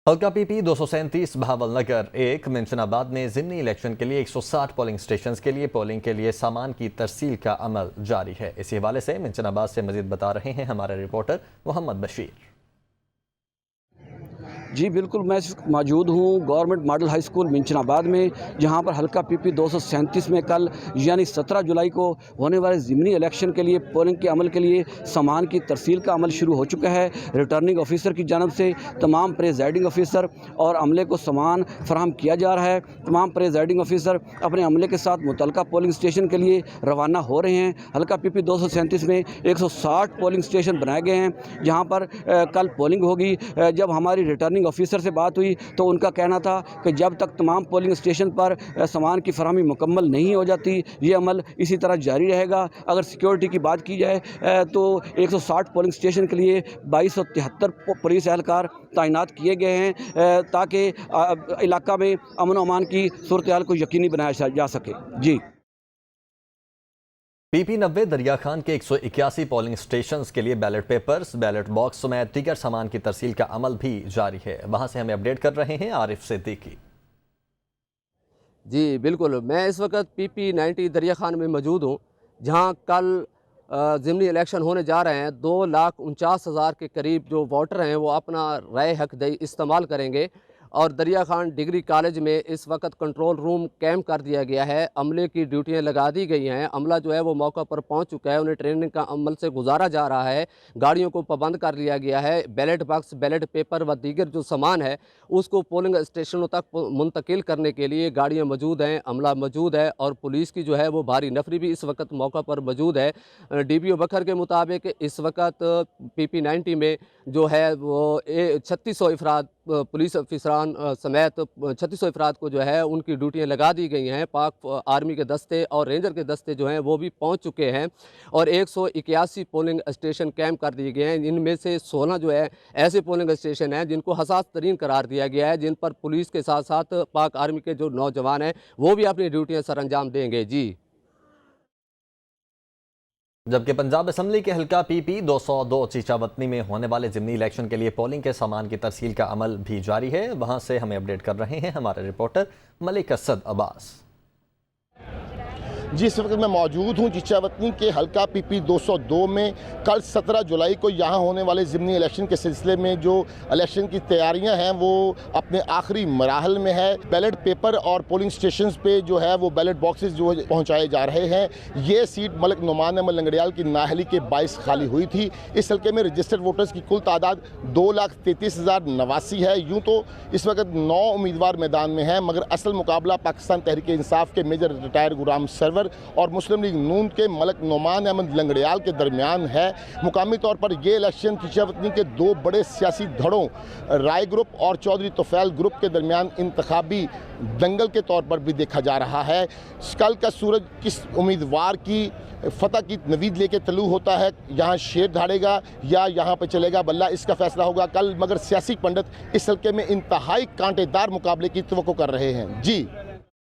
हल्का पीपी 237 बहावलनगर एक मेंशनाबाद में ज़िमनी इलेक्शन के लिए 160 पोलिंग स्टेशन के लिए पोलिंग के लिए सामान की तरसील का अमल जारी है। इसी हवाले से मेंशनाबाद से मजीद बता रहे हैं हमारे रिपोर्टर मोहम्मद बशीर। जी बिल्कुल, मैं मौजूद हूँ गवर्नमेंट मॉडल हाई स्कूल मेंशनाबाद में, जहाँ पर हल्का पीपी 237 में कल यानी 17 जुलाई को होने वाले ज़िमनी इलेक्शन के लिए पोलिंग के अमल के लिए सामान की तरसील का अमल शुरू हो चुका है। रिटर्निंग ऑफिसर की जानब से तमाम प्रेजाइडिंग ऑफिसर और अमले को सामान फराहम किया जा रहा है। तमाम प्रेजाइडिंग ऑफिसर अपने अमले के साथ मुतल्लिका पोलिंग स्टेशन के लिए रवाना हो रहे हैं। हल्का पीपी 237 में 160 पोलिंग स्टेशन बनाए गए हैं, जहाँ पर कल पोलिंग होगी। जब हमारी रिटर्निंग ऑफिसर से बात हुई तो उनका कहना था कि जब तक तमाम पोलिंग स्टेशन पर सामान की फराहमी मुकम्मल नहीं हो जाती, ये अमल इसी तरह जारी रहेगा। अगर सिक्योरिटी की बात की जाए तो 160 पोलिंग स्टेशन के लिए 2273 पुलिस एहलकार तैनात किए गए हैं, ताकि इलाका में अमन अमान की सूरत हाल को यकीनी बनाया जा सके। जी पीपी 90 दरिया खान के 181 पोलिंग स्टेशन के लिए बैलेट पेपर्स, बैलेट बॉक्स समेत दीगर सामान की तरसील का अमल भी जारी है। वहां से हमें अपडेट कर रहे हैं आरिफ सिद्दीकी। जी बिल्कुल, मैं इस वक्त पीपी 90 दरिया खान में मौजूद हूँ, जहाँ कल ज़िमनी इलेक्शन होने जा रहे हैं। 2,49,000 के करीब जो वोटर हैं वो अपना राय हक दई इस्तेमाल करेंगे। और दरिया खान डिग्री कॉलेज में इस वक्त कंट्रोल रूम कैम्प कर दिया गया है। अमले की ड्यूटियां लगा दी गई हैं। अमला जो है वो मौका पर पहुंच चुका है, उन्हें ट्रेनिंग का अमल से गुजारा जा रहा है। गाड़ियों को पाबंद कर लिया गया है। बैलेट बॉक्स, बैलेट पेपर व दीगर जो सामान है उसको पोलिंग स्टेशनों तक मुंतकिल करने के लिए गाड़ियाँ मौजूद हैं, अमला मौजूद है और पुलिस की जो है वो भारी नफरी भी इस वक्त मौका पर मौजूद है। DPO बखर के मुताबिक इस वक्त PP 90 में जो है वो 3600 अफराद पुलिस अफसरान समेत 3600 अफराद को जो है उनकी ड्यूटियां लगा दी गई हैं। पाक आर्मी के दस्ते और रेंजर के दस्ते जो हैं वो भी पहुंच चुके हैं और 181 पोलिंग स्टेशन कैंप कर दिए गए हैं। इनमें से 16 जो है ऐसे पोलिंग स्टेशन हैं जिनको हसास तरीन करार दिया गया है, जिन पर पुलिस के साथ साथ पाक आर्मी के जो नौजवान हैं वो भी अपनी ड्यूटियाँ सर अंजाम देंगे। जी जबकि पंजाब असम्बली के हल्का पीपी 202 चीचावतनी में होने वाले ज़िमनी इलेक्शन के लिए पोलिंग के सामान की तरसील का अमल भी जारी है। वहां से हमें अपडेट कर रहे हैं हमारे रिपोर्टर मलिक असद अब्बास। जी इस वक्त मैं मौजूद हूँ चीचावतनी के हल्का पीपी 202 में। कल 17 जुलाई को यहाँ होने वाले ज़िमनी इलेक्शन के सिलसिले में जो इलेक्शन की तैयारियां हैं वो अपने आखिरी मराहल में है। बैलेट पेपर और पोलिंग स्टेशन पे जो है वो बैलेट बॉक्सेस जो पहुँचाए जा रहे हैं। ये सीट मलिक नुमान अहमद लंगड़ियाल की नाअहली के बाइस खाली हुई थी। इस हल्के में रजिस्टर्ड वोटर्स की कुल तादाद 2,33,089 है। यूँ तो इस वक्त 9 उम्मीदवार मैदान में हैं, मगर असल मुकाबला पाकिस्तान तहरीक इंसाफ के मेजर रिटायर गुलाम सरवर और मुस्लिम लीग नून के मलिक नुमान अहमद लंगड़ियाल के दरमियान है। मुकामी तौर पर यह इलेक्शन चीचावतनी के दो बड़े सियासी धड़ों राय ग्रुप और चौधरी तोफैल ग्रुप के दरमियान इंतखाबी दंगल के तौर पर भी देखा जा रहा है। कल का सूरज किस उम्मीदवार की फतह की नवीद लेके तलू होता है, यहाँ शेर धाड़ेगा या यहाँ पर चलेगा बल्ला, इसका फैसला होगा कल। मगर सियासी पंडित इस हल्के में इंतहाई कांटेदार मुकाबले की तवक्को कर रहे हैं। जी